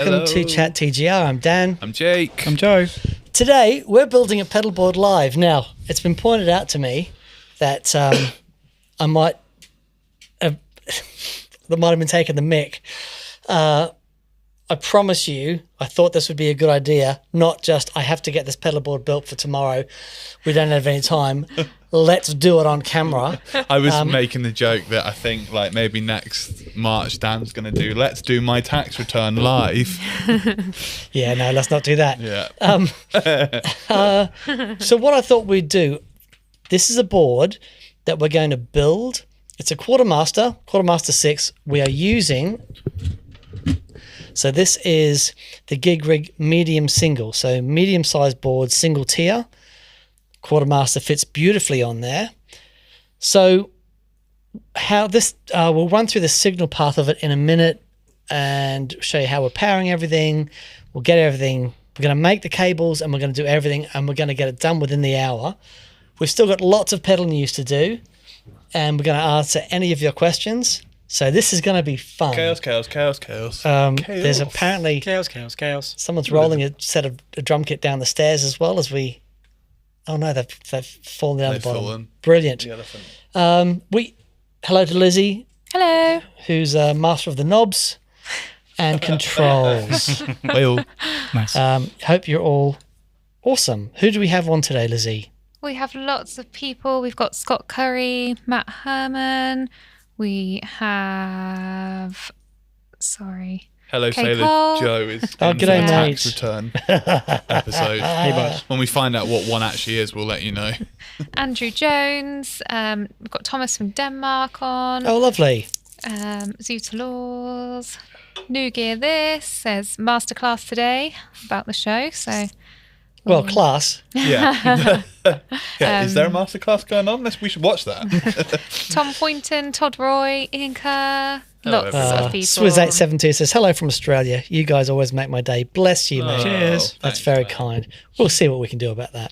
Welcome to Chat TGR. I'm Dan. I'm Jake. I'm Joe. Today, we're building a pedalboard live. Now, it's been pointed out to me that I might have, that might have been taking the mick. I promise you, I thought this would be a good idea, not just I have to get this pedalboard built for tomorrow. We don't have any time. Let's do it on camera. I was making the joke that I think like maybe next March Dan's going to do, let's do my tax return live. Yeah, no, let's not do that. Yeah. So what I thought we'd do, this is a board that we're going to build. It's a Quartermaster 6. We are using... So this is the Gig Rig medium single. So medium-sized board, single tier. Quartermaster fits beautifully on there. So how this, we'll run through the signal path of it in a minute and show you how we're powering everything. We'll get everything. We're going to make the cables and we're going to do everything and we're going to get it done within the hour. We've still got lots of pedal news to do and we're going to answer any of your questions. So this is going to be fun. Chaos. There's apparently... Chaos. Someone's rolling a set of a drum kit down the stairs as well as we... Oh no, they've fallen down the bottom. Fallen. Brilliant. The elephant. Hello to Lizzie. Hello. Who's master of the knobs and controls. Well, Nice. Hope you're all awesome. Who do we have on today, Lizzie? We have lots of people. We've got Scott Curry, Matt Herman. We have... Sorry. Hello Kay Sailor Cole. Joe is Oh, in for g'day, the tax mate. return episode. Hey, bud. When we find out what one actually is, we'll let you know. Andrew Jones. We've got Thomas from Denmark on. Oh, lovely. Zuta Laws. New Gear This says masterclass today about the show. So Well, class. Yeah. Is there a masterclass going on? We should watch that. Tom Poynton, Todd Roy, Ian Kerr. Lots of people. Swizz872 says, hello from Australia. You guys always make my day. Bless you, mate. Cheers. That's Thanks, very mate. kind. We'll see what we can do about that.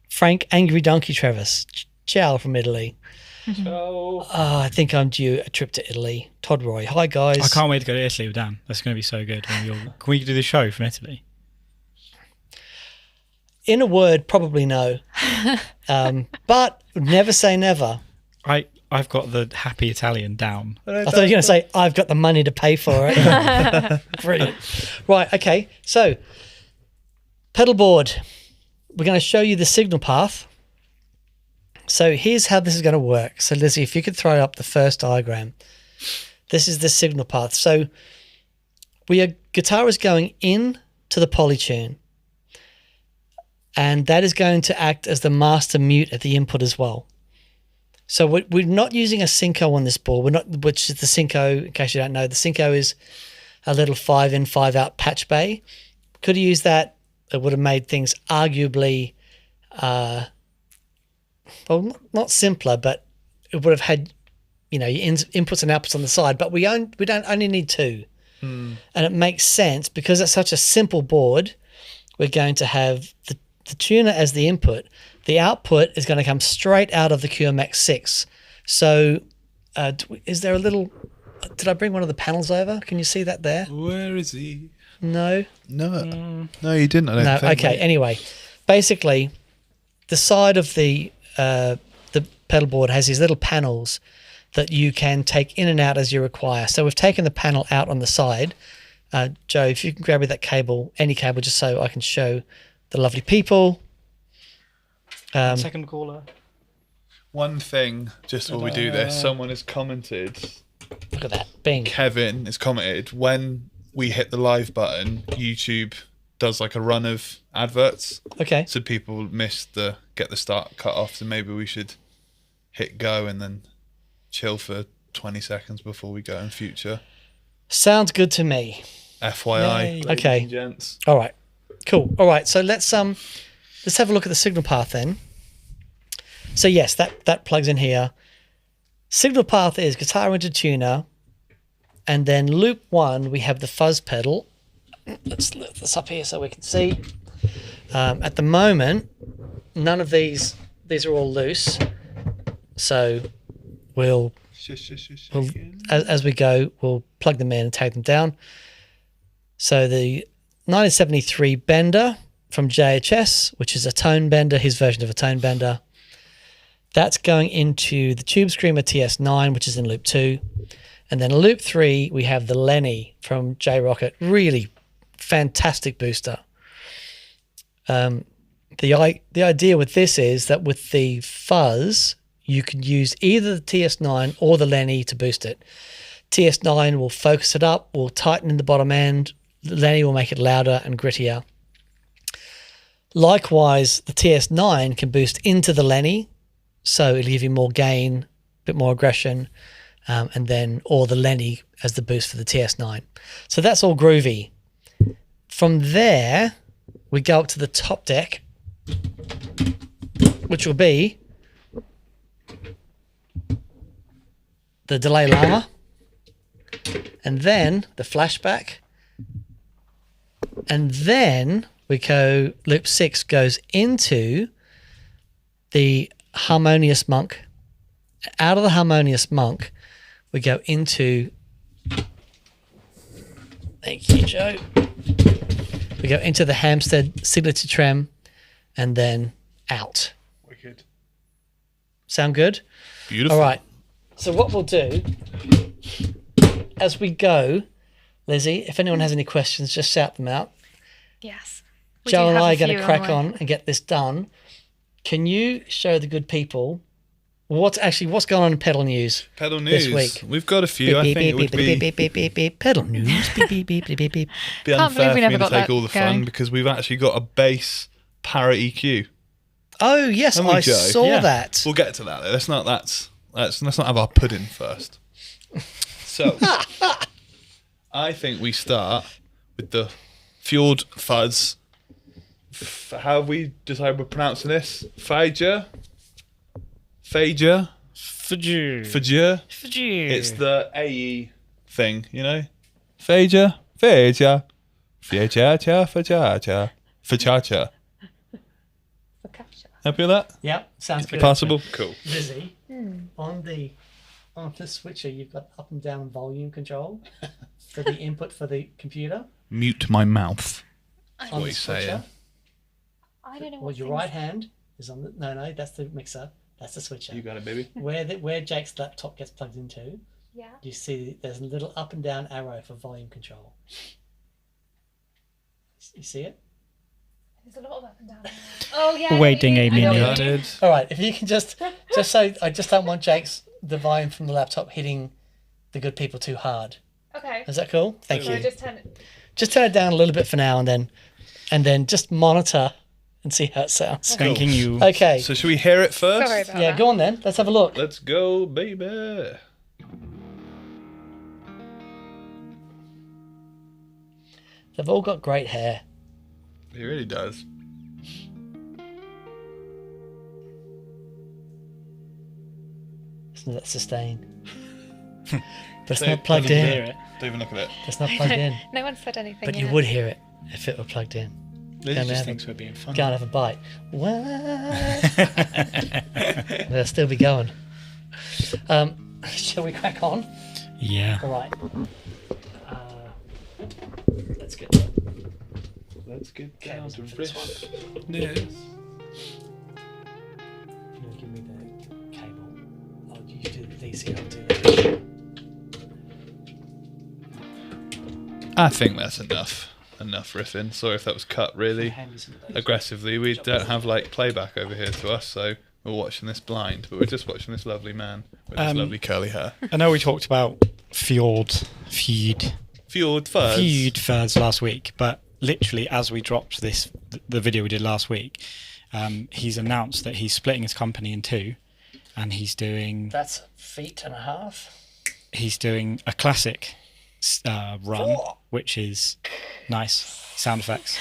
Frank Angry Donkey Travis. Ciao from Italy. Oh. I think I'm due a trip to Italy. Todd Roy. Hi, guys. I can't wait to go to Italy with Dan. That's going to be so good. Can we do the show from Italy? In a word, probably no. But never say never. I've got the happy Italian down. I thought you were going to say, I've got the money to pay for it. Brilliant. Right, okay. So, pedalboard. We're going to show you the signal path. So here's how this is going to work. So Lizzie, if you could throw up the first diagram. This is the signal path. So guitar is going in to the polytune. And that is going to act as the master mute at the input as well. So we're not using a Synco on this board. Which is the Synco, in case you don't know, the Synco is a little 5-in, 5-out patch bay. Could have used that. It would have made things arguably, well, not simpler, but it would have had, your inputs and outputs on the side. But we don't only need two. And it makes sense because it's such a simple board. We're going to have the tuner as the input. The output is going to come straight out of the QMX 6. So is there a little... Did I bring one of the panels over? Can you see that there? Where is he? No? No, you didn't. I don't think. Okay. Anyway, basically, the side of the pedalboard has these little panels that you can take in and out as you require. So we've taken the panel out on the side. Joe, if you can grab me that cable, any cable, just so I can show the lovely people. Second caller. One thing, just while we do this, someone has commented. Look at that. Bing. Kevin has commented, when we hit the live button, YouTube does like a run of adverts. Okay. So people get the start cut off. So maybe we should hit go and then chill for 20 seconds before we go in future. Sounds good to me. FYI. Yay. ladies Okay. and gents. All right. Cool. All right. So let's have a look at the signal path then. So yes, that plugs in here. Signal path is guitar into tuner, and then loop 1 we have the fuzz pedal. Let's lift this up here so we can see. At the moment, none of these are all loose, so we'll we'll, as we go, we'll plug them in and take them down. So the 1973 bender from JHS, which is a tone bender, his version of a tone bender, that's going into the Tube Screamer TS9, which is in loop 2. And then loop 3, we have the Lenny from J-Rocket, really fantastic booster. The idea with this is that with the fuzz, you can use either the TS9 or the Lenny to boost it. TS9 will focus it up, will tighten in the bottom end. The Lenny will make it louder and grittier. Likewise, the TS9 can boost into the Lenny, so it'll give you more gain, a bit more aggression, or the Lenny as the boost for the TS9. So that's all groovy. From there, we go up to the top deck, which will be the delay llama, and then the flashback, and then we go, loop 6 goes into the harmonious monk. Out of the harmonious monk, we go into, thank you, Joe. We go into the Hampstead signature trem and then out. Wicked. Sound good? Beautiful. All right. So what we'll do as we go, Lizzie, if anyone has any questions, just shout them out. Yes. Joe and I are going to crack on and get this done. Can you show the good people what's going on in pedal news? Pedal news this week? We've got a few. I think it would be pedal news. Beep, beep, beep, beep, beep. be Can't unfair believe we for me never to got take that all the fun going. because we've actually got a bass para EQ. Oh yes, Haven't we, I Joe? saw Yeah. that. We'll get to that. Let's not have our pudding first. So, I think we start with the Fjord Fuzz. How have we decided we're pronouncing this? Fager? Fajur. Fager? It's the AE thing, you know? Fager? Fager. Fager, fager, fager. Happy with that? Yep, sounds good. Possible? Cool. Lizzie, on the switcher, you've got up and down volume control for the input for the computer. Mute my mouth. On What the you saying? switcher. I don't know Well, what your right hand is on the no, that's the mixer. That's the switcher. You got it, baby. Where Jake's laptop gets plugged into, Yeah. you see there's a little up and down arrow for volume control. You see it? There's a lot of up and down. Oh yeah. Waiting a I know what minute. you mean. Got it. All right, if you can just so I just don't want the volume from the laptop hitting the good people too hard. Okay. Is that cool? Thank So you. just turn it. Just turn it down a little bit for now, and then just monitor and see how it sounds. Thanking you. Okay. So should we hear it first? Sorry about Yeah, that. go on then. Let's have a look. Let's go, baby. They've all got great hair. He really does. Isn't that sustain? But it's So, not plugged Hear in. it. Don't even look at it. It's not plugged in. No one said anything. But you yet. would hear it if it were plugged in. Liz Go and just have Thinks we're being fun. Go and have a bite. What? They'll still be going. Shall we crack on? Yeah. All right. Let's get Let's get down down to to this riff. Can you give me the cable? Oh, you do the DC, I'll do that. I think that's enough. Enough riffing. Sorry if that was cut really Hand me some of those. aggressively. We don't have like playback over here to us, so we're watching this blind, but we're just watching this lovely man with his lovely curly hair. I know we talked about Fjord Fuzz last week, but literally as we dropped the video we did last week, he's announced that he's splitting his company in two, and he's doing That's 1.5 feet. he's doing a classic run, which is nice sound effects,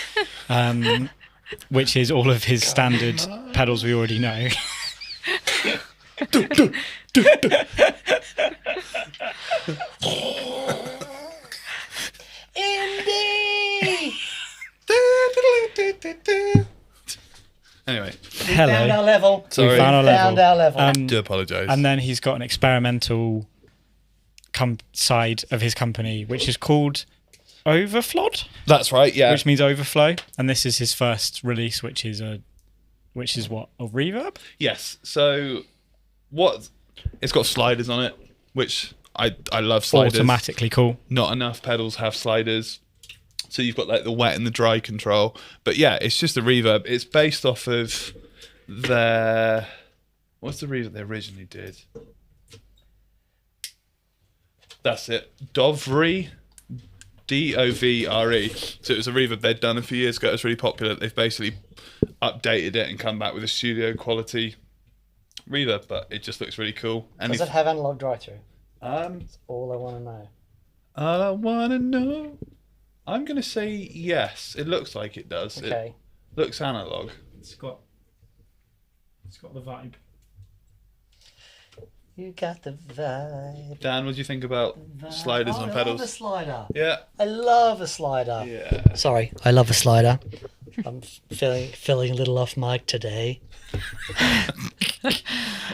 which is all of his standard pedals we already know. Indie! Anyway, hello. Found our level. Sorry. We found our Found level. our level. Do apologise. And then he's got an experimental side of his company, which is called Overflod, That's right. Yeah. which means overflow. And this is his first release, which is a reverb. Yes. So it's got sliders on it, which I love sliders. Automatically cool. Not enough pedals have sliders. So you've got like the wet and the dry control. But yeah, it's just a reverb. It's based off of what's the reverb they originally did? That's it. Dovre. Dovre. So it was a reverb they'd done a few years ago. It was really popular. They've basically updated it and come back with a studio quality reverb, but it just looks really cool. And Does it have analog drive-through? um, That's all I want to know. I wanna know. I'm gonna say yes. It looks like it does. Okay. It looks analog. It's got the vibe. You got the vibe. Dan, what do you think about sliders on I pedals? love a slider. Yeah. I love a slider. Yeah. Sorry, I love a slider. I'm feeling a little off mic today.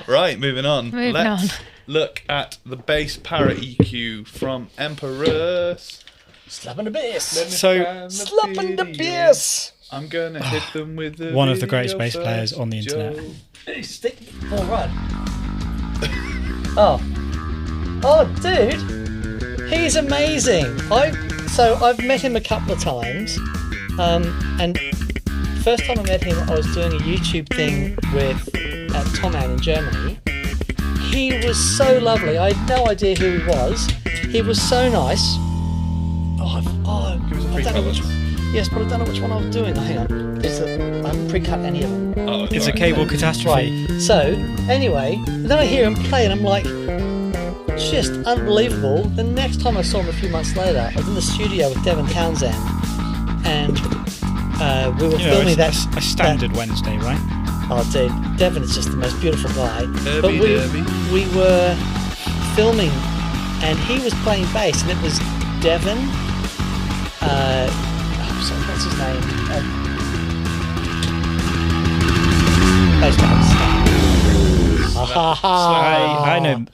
Right, moving on. Moving Let's on. look at the bass Parrot EQ from Empress. Slapping the bass. So Slapping the bass. I'm gonna hit them with the one of the video greatest bass players first, on the internet. Joe. Stick. All right. Oh, dude, he's amazing. I've met him a couple of times, and first time I met him, I was doing a YouTube thing with Thomann in Germany. He was so lovely. I had no idea who he was. He was so nice. Give us a I free don't know colour. which. Yes, but I don't know which one I was doing. Oh, hang on. I haven't pre-cut any of them. Oh, It's a right. cable catastrophe. Right. So, anyway, then I hear him play and I'm like, just unbelievable. The next time I saw him a few months later, I was in the studio with Devin Townsend and we were You know, filming it's a standard Wednesday, right? Oh, dude, Devin is just the most beautiful guy. Debbie, But Debbie. we were filming and he was playing bass and it was Devin. Sorry, what's his name? Bass players.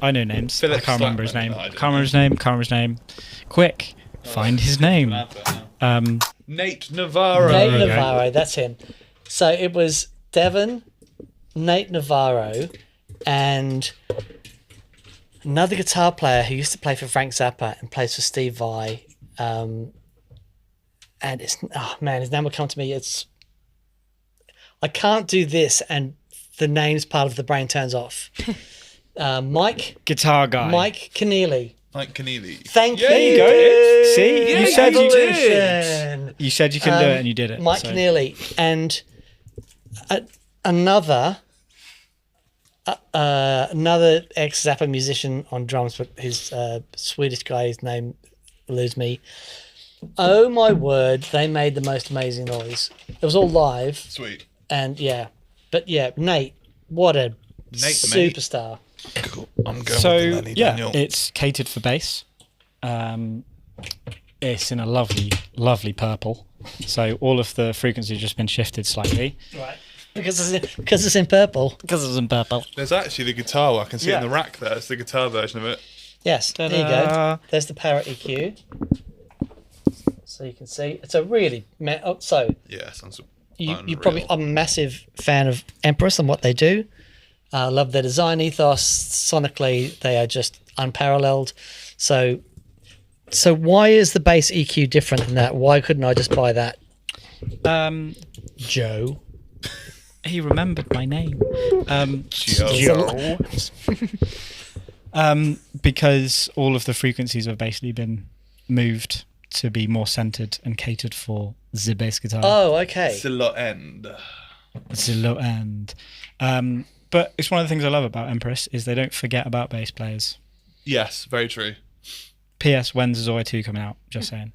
I know names. Philip I can't remember his Slackman. name. No, I don't. Can't remember his name. Quick, find his name. Nate Navarro. Nate There we go. Navarro, that's him. So it was Devin, Nate Navarro, and another guitar player who used to play for Frank Zappa and plays for Steve Vai. And it's, oh man, his name will come to me. I can't do this and the name's part of the brain turns off. Mike Guitar guy. Keneally. Mike Keneally. Thank you. There you go. See, Yeah, you said you did. Evolution. You said you could do it, and you did it. Mike so. Keneally and another ex-Zappa musician on drums, but his Swedish guy, his name eludes me. Oh my word, they made the most amazing noise. It was all live, Sweet. and yeah. But yeah, Nate, what a superstar. Cool. I'm going So with the Lenny yeah, Daniel. it's catered for bass. It's in a lovely, lovely purple. So all of the frequencies have just been shifted slightly. Right. Because it's in purple. Because it's in purple. There's actually the guitar. I can see it in Yeah. the rack there. It's the guitar version of it. Yes, there you Ta-da. go. There's the Parrot EQ. So you can see it's a really so Yeah, sounds you unreal. probably I'm a massive fan of Empress and what they do. I love their design ethos. Sonically, they are just unparalleled. So why is the bass EQ different than that? Why couldn't I just buy that? Joe. He remembered my name. Joe. Because all of the frequencies have basically been moved to be more centered and catered for the bass guitar. Oh, okay. It's a lot end. It's a low end. But it's one of the things I love about Empress is they don't forget about bass players. Yes, very true. P.S. When's Zoya 2 coming out? Just saying.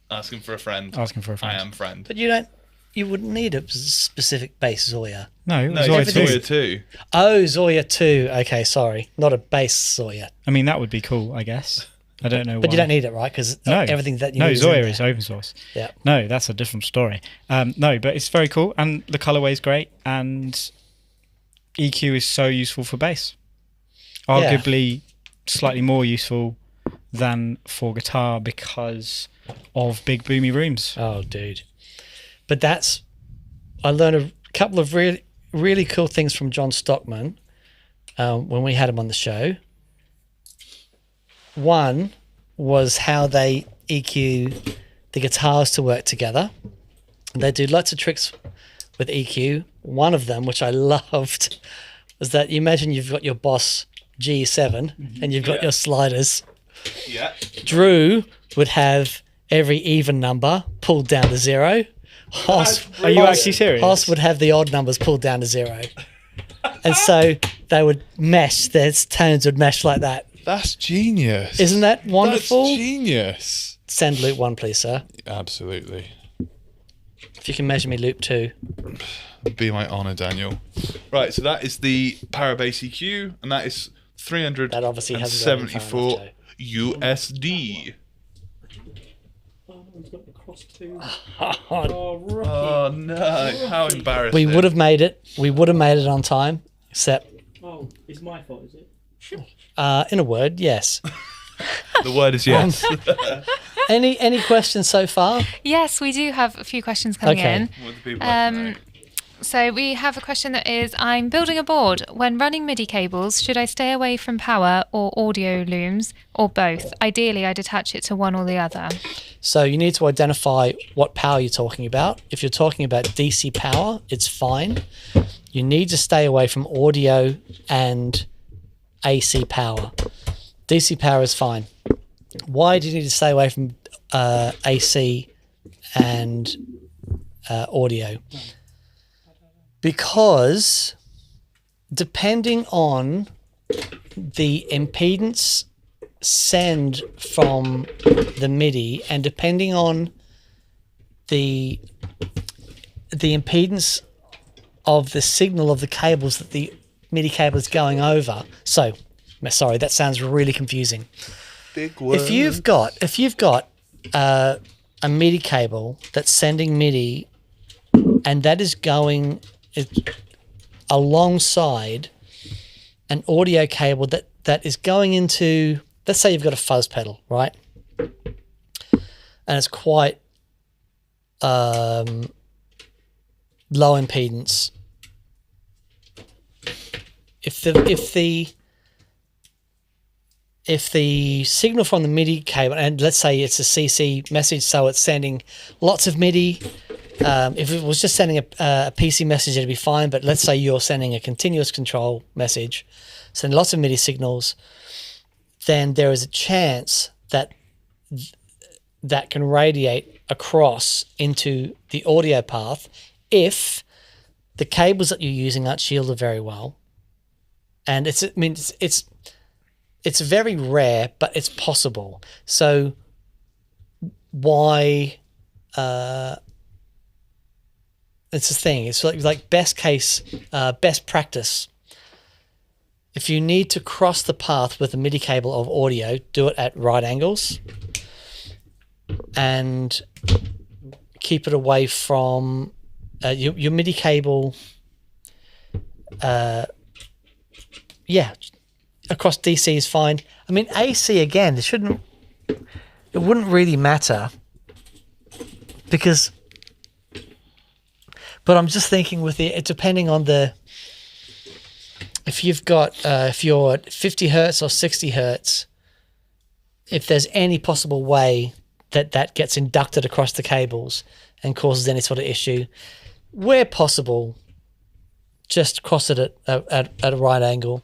Asking for a friend. Asking for a friend. I am friend. But you wouldn't need a specific bass Zoya. No, No, Zoya it's 2. Zoya too. Oh, Zoya 2. Okay, sorry. Not a bass Zoya. I mean, that would be cool, I guess. I don't know. But why. you don't need it, right? Because No. everything that you No, need Zoya is is open source. Yeah. No, that's a different story. No, but it's very cool, and the colorway is great, and EQ is so useful for bass. Arguably, slightly more useful than for guitar because of big boomy rooms. Oh, dude. But I learned a couple of really, really cool things from John Stockman when we had him on the show. One was how they EQ the guitars to work together. They do lots of tricks with EQ. One of them, which I loved, was that you imagine you've got your Boss G7 and you've got your sliders. Yeah. Drew would have every even number pulled down to 0. Are you actually serious? Hoss would have the odd numbers pulled down to 0. And so they would mesh, their tones would mesh like that. That's genius. Isn't that wonderful? That's genius. Send loop 1, please, sir. Absolutely. If you can measure me loop 2. Be my honour, Daniel. Right, so that is the Bass EQ, and that is That obviously hasn't got any far enough, $374 USD. Oh, Oh no! How embarrassing. we would have made it. We would have made it on time, except Oh, it's my fault, is it? in a word, yes. The word is yes. Any questions so far? Yes, we do have a few questions coming Okay. in. What do people like to know? So we have a question that is, I'm building a board. When running MIDI cables, should I stay away from power or audio looms or both? Ideally, I'd attach it to one or the other. So you need to identify what power you're talking about. If you're talking about DC power, it's fine. You need to stay away from audio and AC power. DC power is fine. Why do you need to stay away from AC and audio? Because depending on the impedance send from the MIDI and depending on the impedance of the signal of the cables that the MIDI cable is going over. So, sorry, that sounds really confusing. Big word. If you've got a MIDI cable that's sending MIDI and that is going alongside an audio cable that is going into, let's say you've got a fuzz pedal, right? And it's quite low impedance. If the signal from the MIDI cable, and let's say it's a CC message, so it's sending lots of MIDI. If it was just sending a PC message, it'd be fine. But let's say you're sending a continuous control message, sending lots of MIDI signals, then there is a chance that that can radiate across into the audio path if the cables that you're using aren't shielded very well. And it's very rare, but it's possible. So why? It's a thing. It's like best case, best practice. If you need to cross the path with a MIDI cable of audio, do it at right angles and keep it away from your MIDI cable. Across DC is fine. I mean, AC again, it wouldn't really matter because. But I'm just thinking depending on if you've got, if you're at 50 hertz or 60 hertz, if there's any possible way that gets inducted across the cables and causes any sort of issue, where possible, just cross it at a right angle.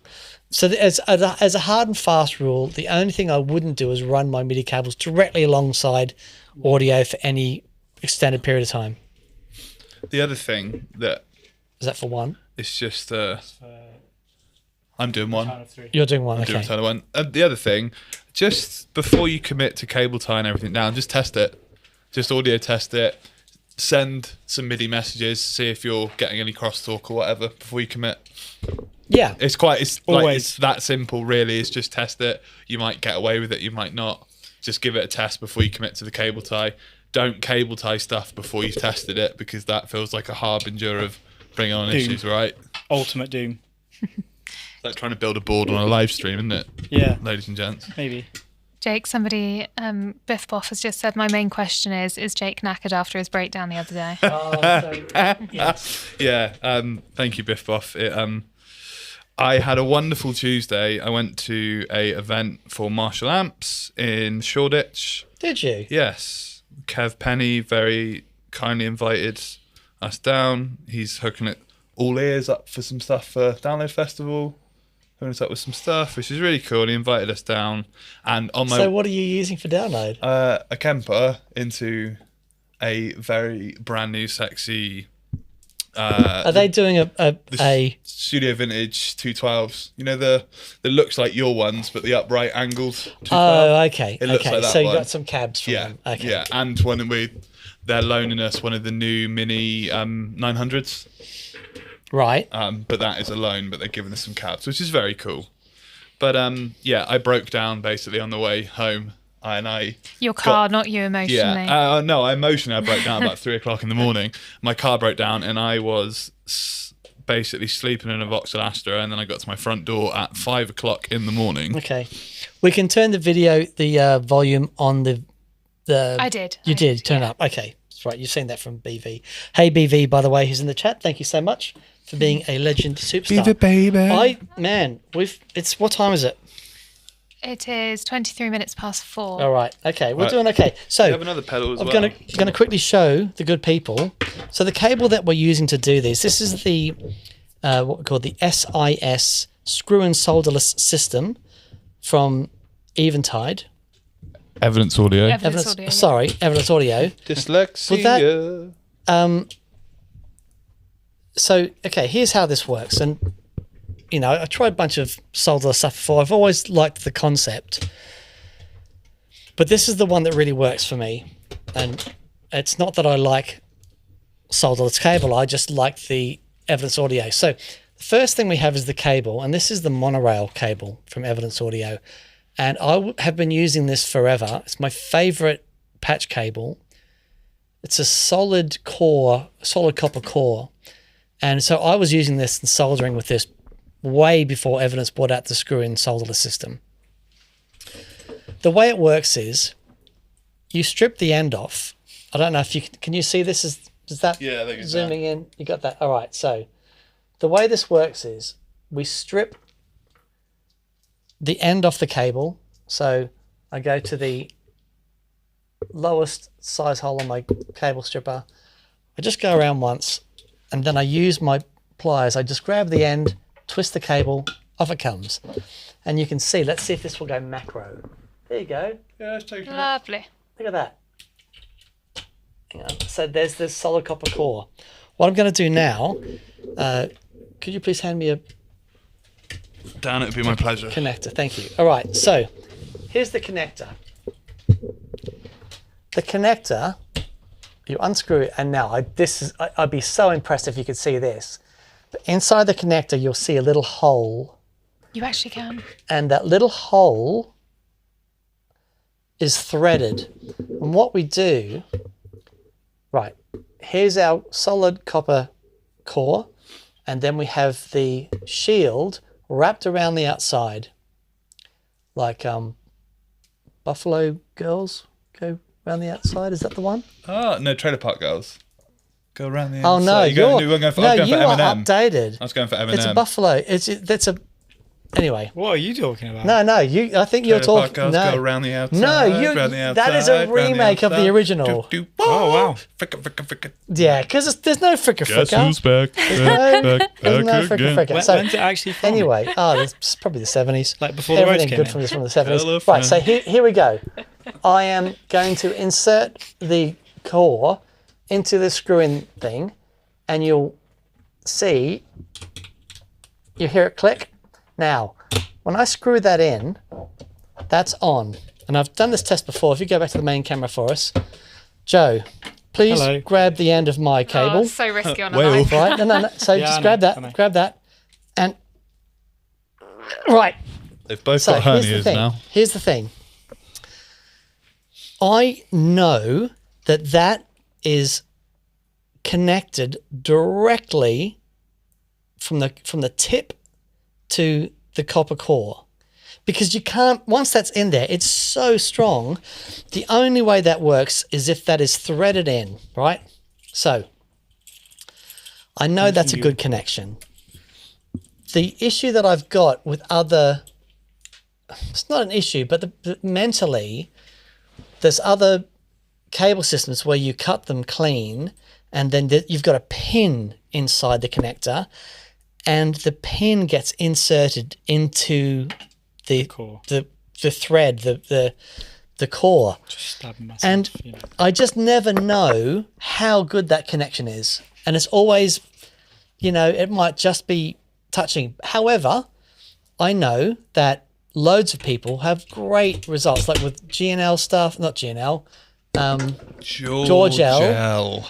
So as a hard and fast rule, the only thing I wouldn't do is run my MIDI cables directly alongside audio for any extended period of time. The other thing that Is that for one? it's just I'm doing one. You're doing one, I'm okay. doing a ton of one. The other thing, just before you commit to cable tie and everything down, just test it. Just audio test it. Send some MIDI messages. See if you're getting any crosstalk or whatever before you commit. Yeah. It's Always. it's that simple, really. It's just test it. You might get away with it. You might not. just give it a test before you commit to the cable tie. Don't cable tie stuff before you've tested it, because that feels like a harbinger of bringing on Doom. issues, right? Ultimate doom. Like trying to build a board on a live stream, isn't it? Yeah, Ladies and gents. maybe. Jake, somebody, Biff Boff has just said, my main question is Jake knackered after his breakdown the other day? Yes. Yeah, thank you, Biff Boff. I had a wonderful Tuesday. I went to a event for Marshall Amps in Shoreditch. Did you? Yes. Kev Penny very kindly invited us down. He's hooking it all ears up for some stuff for Download Festival. Hooking us up with some stuff, which is really cool. And he invited us down. And on my So what are you using for download? a Kemper into a very brand new sexy Are they doing a Studio Vintage 212s? You know, that looks like your ones, but the upright angled 212. Oh, okay. It looks okay. like that So you one. got some cabs from Yeah, them. Okay. yeah, and they're loaning us one of the new mini 900s. Right. But that is a loan, but they're giving us some cabs, which is very cool. But yeah, I broke down basically on the way home, and Your car, not you emotionally. yeah, no, I emotionally I broke down about 3 o'clock in the morning. My car broke down, and I was basically sleeping in a Vauxhall Astra, and then I got to my front door at 5 o'clock in the morning. Okay. We can turn the video, the volume on the. I did. You I did did, turn yeah. up. Okay, that's right. You've seen that from BV. Hey BV, by the way, who's in the chat. Thank you so much for being a legend superstar. baby. It's what time is it? It is 23 minutes past 4. All right. Okay, we're Right. doing okay. We So have another pedal as I'm well. going to quickly show the good people. So the cable that we're using to do this is the what we call the SIS screw and solderless system from Eventide. Evidence Audio. Evidence Audio. Evidence Audio. Dyslexia. So okay, here's how this works. And you know, I tried a bunch of solderless stuff before. I've always liked the concept, but this is the one that really works for me. And it's not that I like solderless cable. I just like the Evidence Audio. So the first thing we have is the cable, and this is the monorail cable from Evidence Audio. And I have been using this forever. It's my favorite patch cable. It's a solid copper core. And so I was using this and soldering with this way before Evidence brought out the screw-in solderless system. The way it works is you strip the end off. I don't know if you can you see this? Is that Yeah, there you go. zooming in? You got that? All right. So the way this works is we strip the end off the cable. So I go to the lowest size hole on my cable stripper. I just go around once, and then I use my pliers. I just grab the end, twist the cable, off it comes. And you can see, let's see if this will go macro. There you go. Yeah, let's take it. Lovely. Look at that. Hang on. So there's this solid copper core. What I'm going to do now, could you please hand me a Dan, it'd be my pleasure. connector? Thank you. All right, so here's the connector. The connector, you unscrew it, and now I'd be so impressed if you could see this. But inside the connector, you'll see a little hole, You actually can. and that little hole is threaded. And what we do, right, here's our solid copper core, and then we have the shield wrapped around the outside, like Buffalo Girls go around the outside. Is that the one? Oh, no, Trailer Park Girls. Go around the Oh no, inside. you're I was going for you are Eminem. updated. I was going for Eminem. It's a Buffalo. That's a. Anyway, What are you talking about? no. I think you're Trailer Park talking. Girls No, go around the outside. no. round the That is a outside, round the remake of the outside. original. Oh, wow. Fricka. Yeah, because there's no fricka Guess fricka. who's back? There's no fricka fricka. When, So when's it actually from? anyway, it's probably the 70s. Like before the roads Everything came good in. from this from the 70s. Hello, Right, so friend. here we go. I am going to insert the core into the screw-in thing, and you'll see, you hear it click. Now, when I screw that in, that's on. And I've done this test before. If you go back to the main camera for us. Joe, please Hello. grab the end of my cable. Oh, so risky on a Well. live. Right? No. So Yeah, just I grab know, I that. know. Grab that. And right. They've both So got here's the hernias thing. now. Here's the thing. I know that is connected directly from the tip to the copper core, because you can't, once that's in there, it's so strong. The only way that works is if that is threaded in, right? So I know that's a good connection. The issue that I've got with other, it's not an issue, but mentally, there's other cable systems where you cut them clean and then you've got a pin inside the connector and the pin gets inserted into the Core. the thread, the core. Just stabbing myself, And you know. I just never know how good that connection is. And it's always, it might just be touching. However, I know that loads of people have great results, like with GNL stuff, not GNL, George L.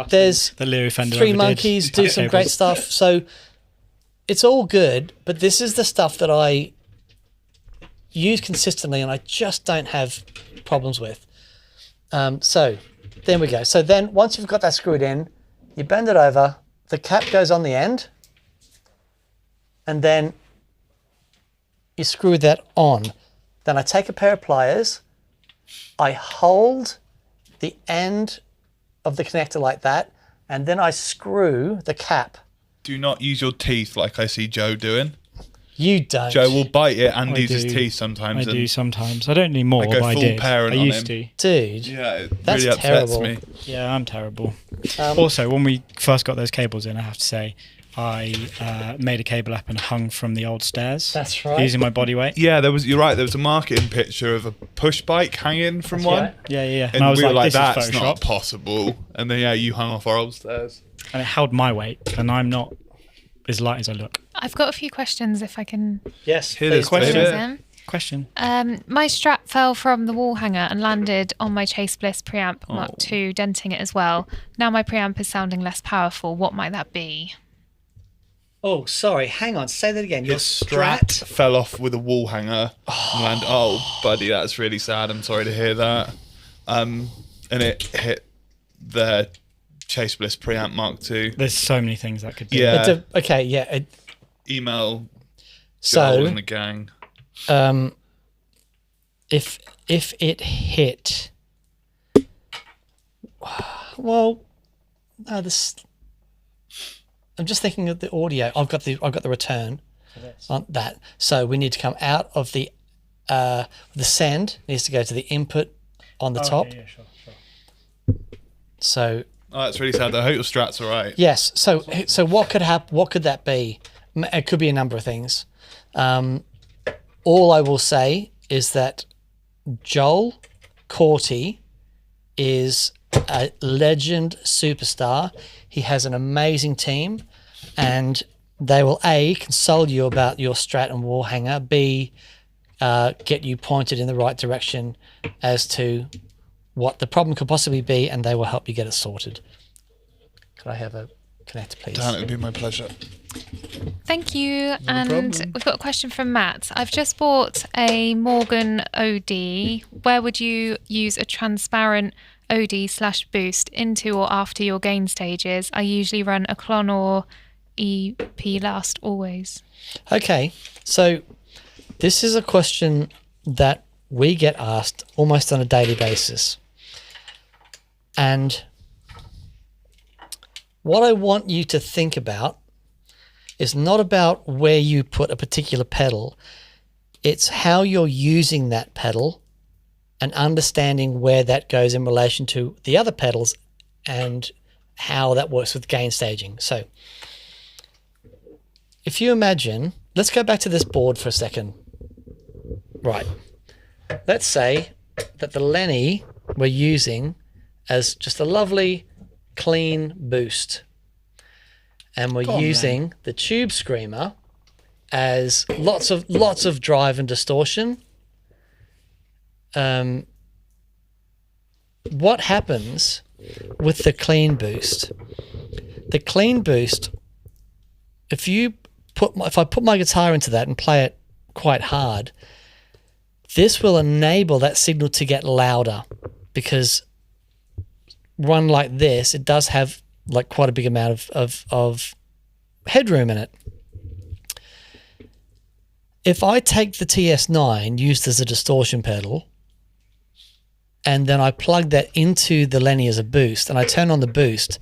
There's the Leary Fender Three ever did. Monkeys do some Cables. great stuff. So it's all good, but this is the stuff that I use consistently and I just don't have problems with. So there we go. So then once you've got that screwed in, you bend it over, the cap goes on the end, and then you screw that on. Then I take a pair of pliers, I hold the end of the connector like that, and then I screw the cap. Do not use your teeth like I see Joe doing. You don't. Joe will bite it and I use his do. teeth sometimes. I and do sometimes. I don't anymore, I go but I full did. parent I on used him. to. Dude. Yeah, it That's really upsets terrible. me. Yeah, I'm terrible. Also, when we first got those cables in, I have to say, I made a cable up and hung from the old stairs. That's right. Using my body weight. Yeah, you're right. There was a marketing picture of a push bike hanging from That's one. right. Yeah. And I was we were like, this that's is not Photoshop. possible. And then, you hung off our old stairs. And it held my weight, and I'm not as light as I look. I've got a few questions if I can Yes. Here please it is, do. baby. raise them. Question. My strap fell from the wall hanger and landed on my Chase Bliss preamp Mark Oh. II, denting it as well. Now my preamp is sounding less powerful. What might that be? Oh, sorry. Hang on. Say that again. Your His strap Strat. fell off with a wall hanger. Oh, buddy, that's really sad. I'm sorry to hear that. And it hit the Chase Bliss preamp Mark II. There's so many things that could be. Yeah. Okay, yeah. Email So, Joel and the gang. if it hit, well, no, this. I'm just thinking of the audio. I've got the return on that. So we need to come out of the send needs to go to the input on the top. Yeah, sure. So Oh, that's really sad. I hope your strat's all right. yes. So what could happen? What could that be? It could be a number of things. All I will say is that Joel Corti is a legend superstar. He has an amazing team, and they will A, console you about your Strat and wall hanger, B, get you pointed in the right direction as to what the problem could possibly be, and they will help you get it sorted. Could I have a connector, please? Dan, it would be my pleasure. Thank you. And problem. we've got a question from Matt. I've just bought a Morgan OD. Where would you use a transparent OD/boost into or after your gain stages? I usually run a Clon or EP last always. Okay, so this is a question that we get asked almost on a daily basis. And what I want you to think about is not about where you put a particular pedal. It's how you're using that pedal and understanding where that goes in relation to the other pedals and how that works with gain staging. So if you imagine, let's go back to this board for a second. Right. Let's say that the Lenny we're using as just a lovely clean boost. And we're using the Tube Screamer as lots of drive and distortion. What happens with the clean boost? The clean boost, if I put my guitar into that and play it quite hard, This will enable that signal to get louder, because run like this, it does have like quite a big amount of headroom in it. If I take the TS9 used as a distortion pedal and then I plug that into the Lenny as a boost and I turn on the boost,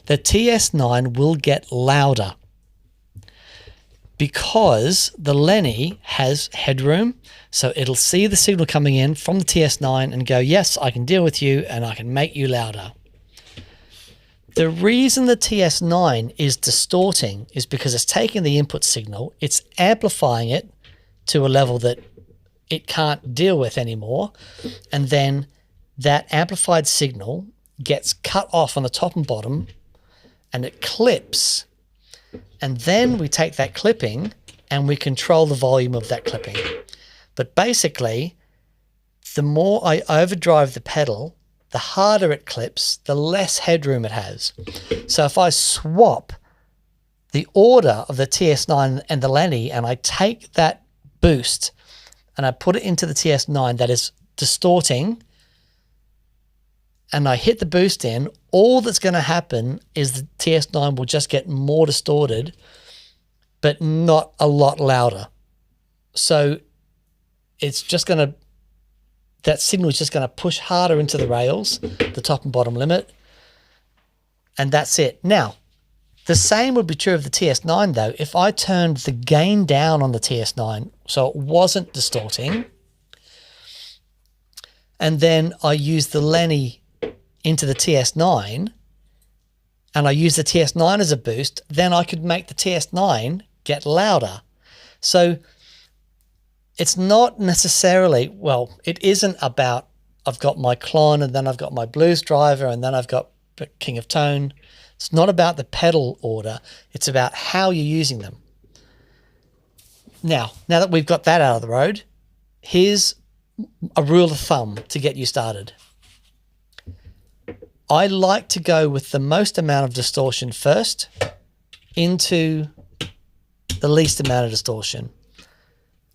the TS9 will get louder because the Lenny has headroom. So it'll see the signal coming in from the TS9 and go, yes, I can deal with you and I can make you louder. The reason the TS9 is distorting is because it's taking the input signal, it's amplifying it to a level that it can't deal with anymore, and then that amplified signal gets cut off on the top and bottom and it clips, and then we take that clipping and we control the volume of that clipping. But basically, the more I overdrive the pedal, the harder it clips, the less headroom it has. So if I swap the order of the TS9 and the Lenny and I take that boost and I put it into the TS9 that is distorting and I hit the boost in, all that's going to happen is the TS9 will just get more distorted but not a lot louder. So it's just going to, that signal is just going to push harder into the rails, the top and bottom limit, and that's it. Now, the same would be true of the TS9 though. If I turned the gain down on the TS9 so it wasn't distorting, and then I used the Lenny into the TS9, and I used the TS9 as a boost, then I could make the TS9 get louder. So it's not necessarily, well, it isn't about I've got my Klon and then I've got my blues driver and then I've got King of Tone. It's not about the pedal order. It's about how you're using them. Now that we've got that out of the road, here's a rule of thumb to get you started. I like to go with the most amount of distortion first into the least amount of distortion.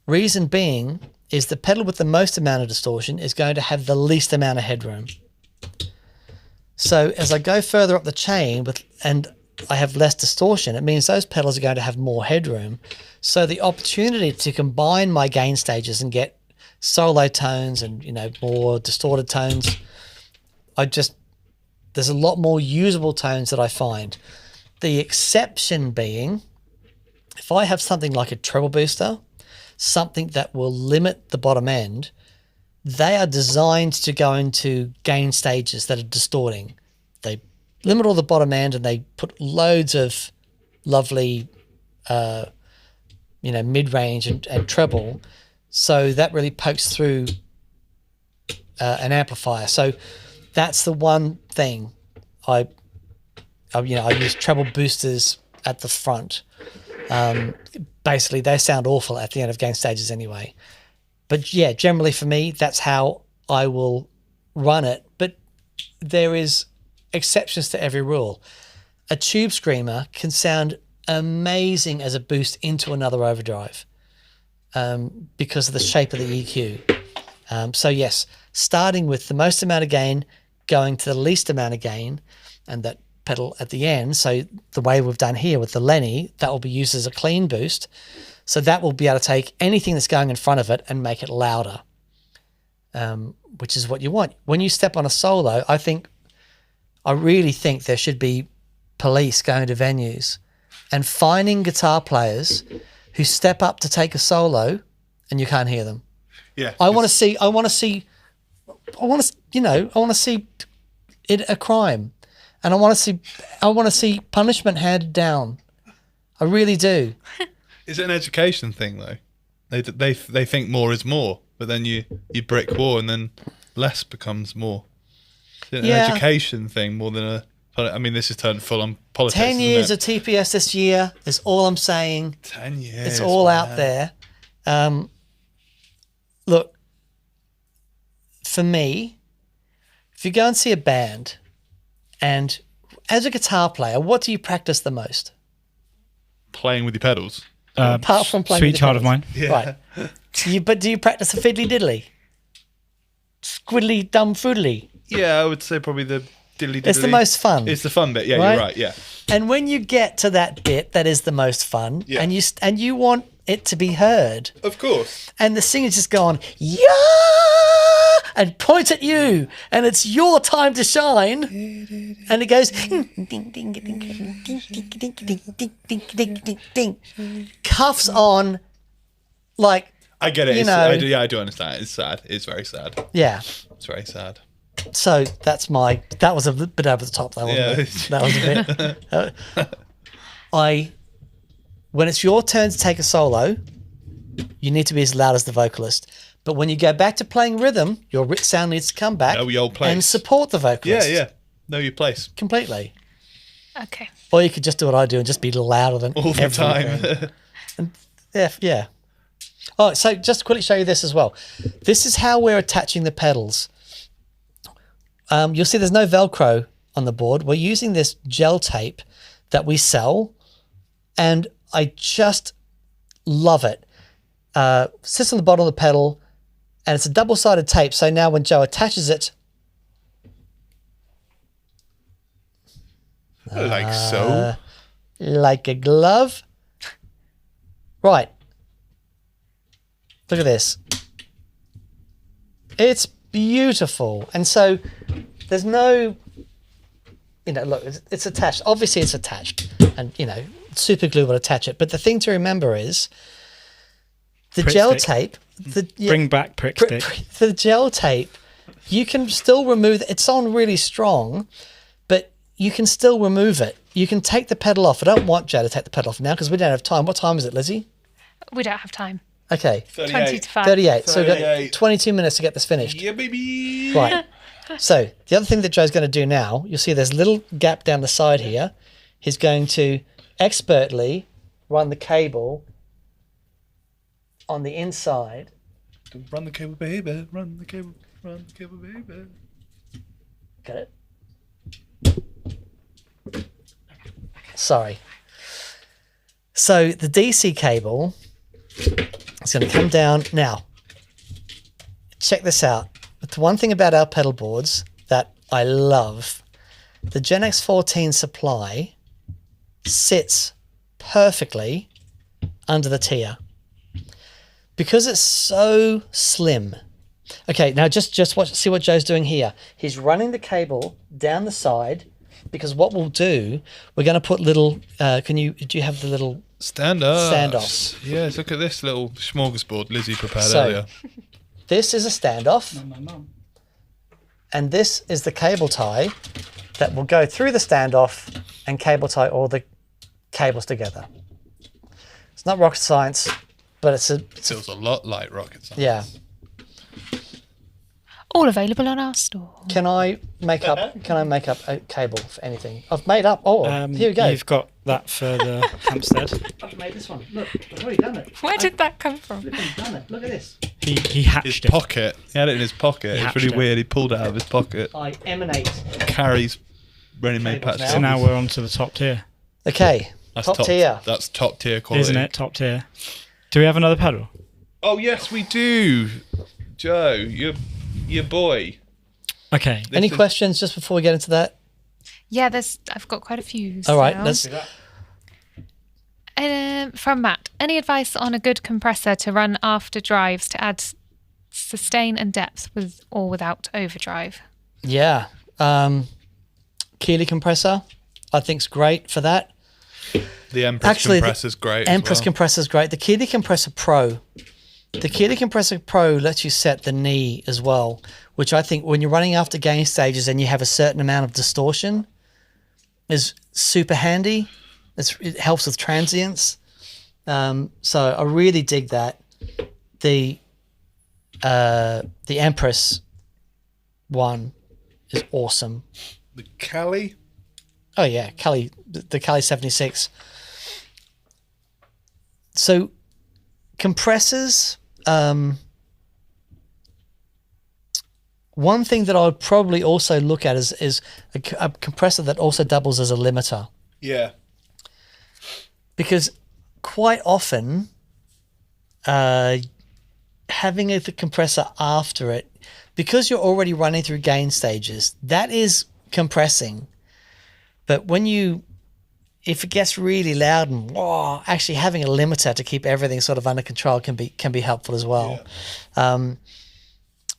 Reason being is the pedal with the most amount of distortion is going to have the least amount of headroom. So as I go further up the chain and I have less distortion, it means those pedals are going to have more headroom. So the opportunity to combine my gain stages and get solo tones and, you know, more distorted tones, there's a lot more usable tones that I find. The exception being, if I have something like a treble booster, something that will limit the bottom end, they are designed to go into gain stages that are distorting. They limit all the bottom end and they put loads of lovely, mid-range and treble. So that really pokes through an amplifier. So that's the one thing I use treble boosters at the front. Basically, they sound awful at the end of gain stages anyway. But yeah, generally for me, that's how I will run it. But there is exceptions to every rule. A tube screamer can sound amazing as a boost into another overdrive because of the shape of the EQ. So yes, starting with the most amount of gain, going to the least amount of gain, and that pedal at the end. So the way we've done here with the Lenny, that will be used as a clean boost. So that will be able to take anything that's going in front of it and make it louder, which is what you want. When you step on a solo, I really think there should be police going to venues and finding guitar players who step up to take a solo and you can't hear them. Yeah. I want to see it a crime. And I want to see punishment handed down. I really do. Is it an education thing though? They think more is more, but then you brick wall and then less becomes more. Is it an education thing more than a? I mean, this is turned full on politics. 10 years of TPS this year is all I'm saying. 10 years. It's all out there. Look, for me, if you go and see a band, and as a guitar player, what do you practice the most? Playing with your pedals. Apart from playing Sweet with Child of pedals. Mine. Yeah. Right. But do you practice the fiddly diddly? Squiddly dum foodly. Yeah, I would say probably the diddly diddly. It's the most fun. It's the fun bit. Yeah, Right? you're right. Yeah. And when you get to that bit that is the most fun, Yeah. and you want it to be heard, Of course. and the singer's just going, yeah, and point at you, and it's your time to shine, and it goes, cuffs on, like, I get it. You It's, know- I do understand. It's sad. It's very sad. yeah. It's very sad. So that was a bit over the top, though, wasn't it? That was a bit. When it's your turn to take a solo, you need to be as loud as the vocalist. But when you go back to playing rhythm, your sound needs to come back Know your place. and support the Yeah, vocalist. yeah. Know your place Completely. Okay. Or you could just do what I do and just be louder than all the everything. time. Yeah. Oh, so just to quickly show you this as well. This is how we're attaching the pedals. You'll see there's no Velcro on the board. We're using this gel tape that we sell, and I just love it. Sits on the bottom of the pedal, and it's a double-sided tape. So now when Joe attaches it, Like so. like a glove. Right. Look at this. It's beautiful. And so there's no, look, it's attached. Obviously it's attached, and, super glue will attach it. But the thing to remember is the Prick gel stick. tape, Bring back prick stick. the gel tape, you can still remove, it's on really strong, but you can still remove it. You can take the pedal off. I don't want Joe to take the pedal off now because we don't have time. What time is it, Lizzie? We don't have time. Okay. 20 to 5. 38. So we've got 38. 22 minutes to get this finished. Yeah, baby. Right. So the other thing that Joe's going to do now, you'll see there's a little gap down the side here. He's going to expertly run the cable on the inside. Run the cable, baby. Run the cable. Run the cable, baby. Got it? Sorry. So the DC cable is going to come down. Now, check this out. The one thing about our pedal boards that I love, the Gen X 14 supply sits perfectly under the tier because it's so slim. Okay, now just watch, see what Joe's doing here. He's running the cable down the side because what we'll do, we're going to put little. Do you have the little Standoffs. Yes, look at this little smorgasbord Lizzie prepared So- earlier. This is a standoff, and this is the cable tie that will go through the standoff and cable tie all the cables together. It's not rocket science, but it's Feels a lot like rocket science. yeah. All available on our store. Can I make up a cable for anything? I've made up. Here we go. You've got that for the Hampstead. I've made this one. Look, I've already done it. Where did that come from? I've done it. Look at this. He His hatched it. pocket. He had it in his pocket. It's hatched really it. weird. He pulled it out of his pocket. I emanate. Carries ready-made Cables patches. So now we're on to the top tier, Okay. That's top tier. That's top tier quality. isn't it? Top tier. Do we have another pedal? Oh yes, we do. Joe, your boy. Okay. Any is- questions just before we get into that? Yeah, I've got quite a few. All right. so. Let's. From Matt, any advice on a good compressor to run after drives to add sustain and depth with or without overdrive? Yeah. Keeley compressor, I think's great for that. The Empress compressor's great. as Empress well. compressor's great. The Keeley Compressor Pro. The Keeley Compressor Pro lets you set the knee as well, which I think when you're running after gain stages and you have a certain amount of distortion is super handy. It helps with transients. So I really dig that. The Empress one is awesome. The Cali. Oh yeah, the Cali 76. So compressors, one thing that I would probably also look at is a compressor that also doubles as a limiter, Yeah. because quite often having the compressor after it, because you're already running through gain stages, that is compressing. But if it gets really loud and actually having a limiter to keep everything sort of under control can be helpful as well. Yeah.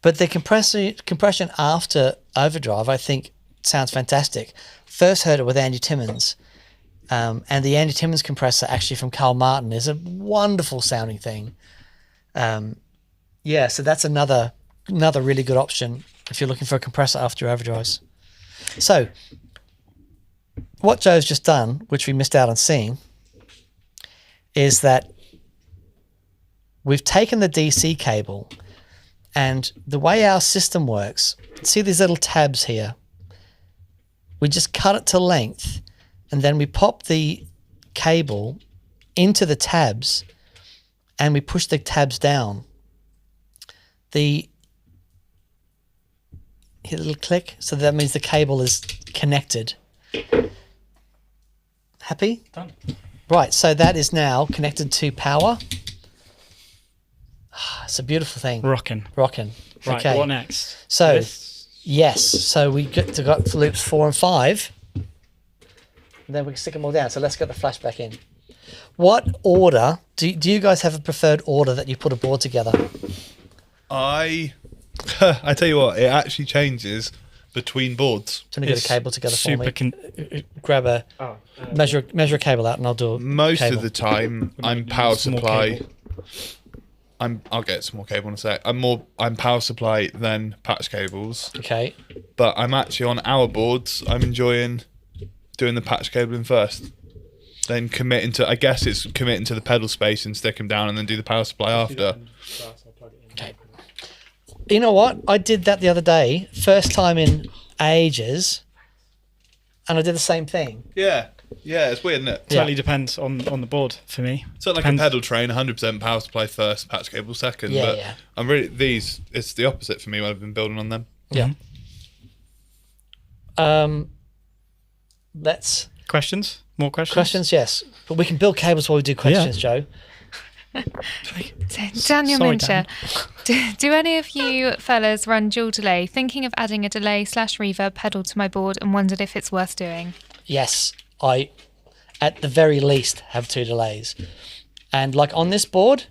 But the compression after overdrive, I think, sounds fantastic. First heard it with Andy Timmons, and the Andy Timmons compressor, actually from Carl Martin, is a wonderful sounding thing. So that's another really good option if you're looking for a compressor after your overdrives. So what Joe's just done, which we missed out on seeing, is that we've taken the DC cable, and the way our system works, see these little tabs here? We just cut it to length, and then we pop the cable into the tabs, and we push the tabs down. Hit a little click, so that means the cable is connected. Happy? Done. Right, so that is now connected to power. It's a beautiful thing. Rocking. Right, okay. What next? So, This? yes, so we got loops 4 and 5. And then we can stick them all down. So let's get the flash back in. What order, do you guys have a preferred order that you put a board together? I tell you what, it actually changes between boards. Do you want to get a cable together for me? Grab a measure a cable out, and I'll do a Most cable. of the time, I'm power supply. I'll get some more cable in a sec. I'm power supply then patch cables. Okay. But I'm actually on our boards. I'm enjoying doing the patch cabling first. Then committing to the pedal space and stick them down, and then do the power supply after. Okay. You know what? I did that the other day, first time in ages, and I did the same thing. Yeah, it's weird, isn't it? Totally depends on the board for me. It's not like a pedal train, 100% power supply first, patch cable second. Yeah, but yeah. I'm really it's the opposite for me when I've been building on them. Yeah. Let's Questions? More questions? questions, yes, but we can build cables while we do questions, Joe. Daniel Sorry, Mincher, do any of you fellas run dual delay? Thinking of adding a delay / reverb pedal to my board and wondered if it's worth doing. Yes, I, at the very least, have 2 delays, and like on this board,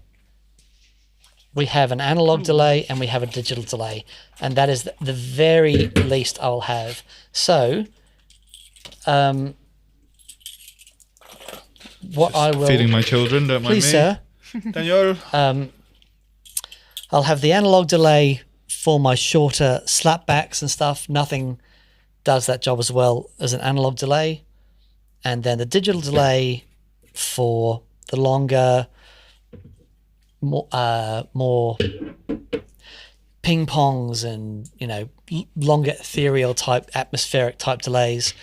we have an analog delay and we have a digital delay, and that is the very least I will have. So, what I will Feeding my children, don't mind me. please, sir. Daniel. I'll have the analog delay for my shorter slapbacks and stuff. Nothing does that job as well as an analog delay. And then the digital delay for the longer, more ping pongs and, longer ethereal type, atmospheric type delays.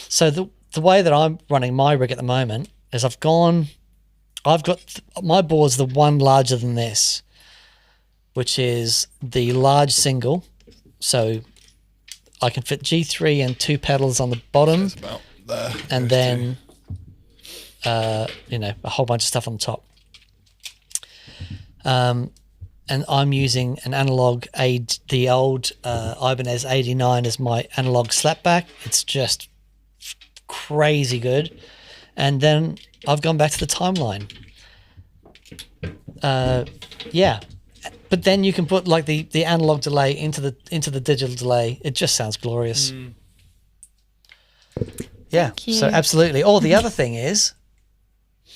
So the way that I'm running my rig at the moment is I've got my board's the one larger than this, which is the large single. So I can fit G3 and 2 pedals on the bottom, It's about there. and then a whole bunch of stuff on the top. And I'm using an analog the old Ibanez 89 as my analog slapback. It's just crazy good. And then I've gone back to the timeline. But then you can put like the analog delay into the digital delay. It just sounds glorious. Yeah. Thank you. So absolutely. Oh, the other thing is,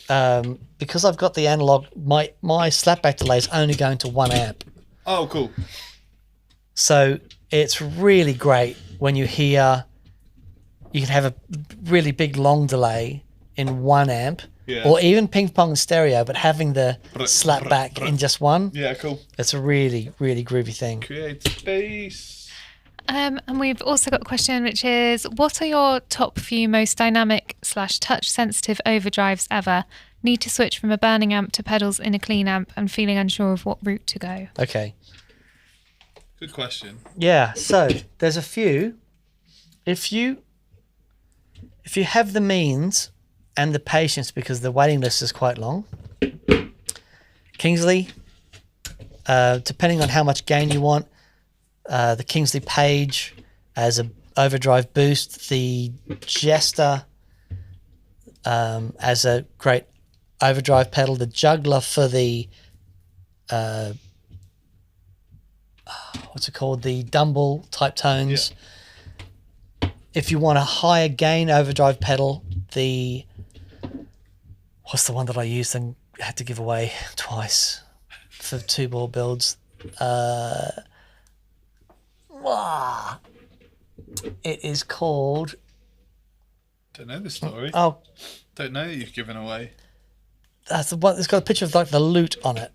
because I've got the analog, my slapback delay is only going to 1 amp. Oh, cool. So it's really great when you can have a really big long delay in 1 amp, or even ping pong stereo, but having the slapback in just one. Yeah, cool. It's a really, really groovy thing. Create space. And we've also got a question, which is, what are your top few most dynamic / touch sensitive overdrives ever? Need to switch from a burning amp to pedals in a clean amp and feeling unsure of what route to go. Okay. Good question. Yeah, so there's a few. If you have the means and the patience, because the waiting list is quite long, Kingsley, depending on how much gain you want. The Kingsley Page as a overdrive boost, the Jester as a great overdrive pedal, the Juggler for the what's it called, the Dumble type tones. If you want a higher gain overdrive pedal, what's the one that I used and had to give away twice for 2 board builds? It is called. Don't know the story. Oh, Don't know that you've given away. that's the one. It's got a picture of like the lute on it.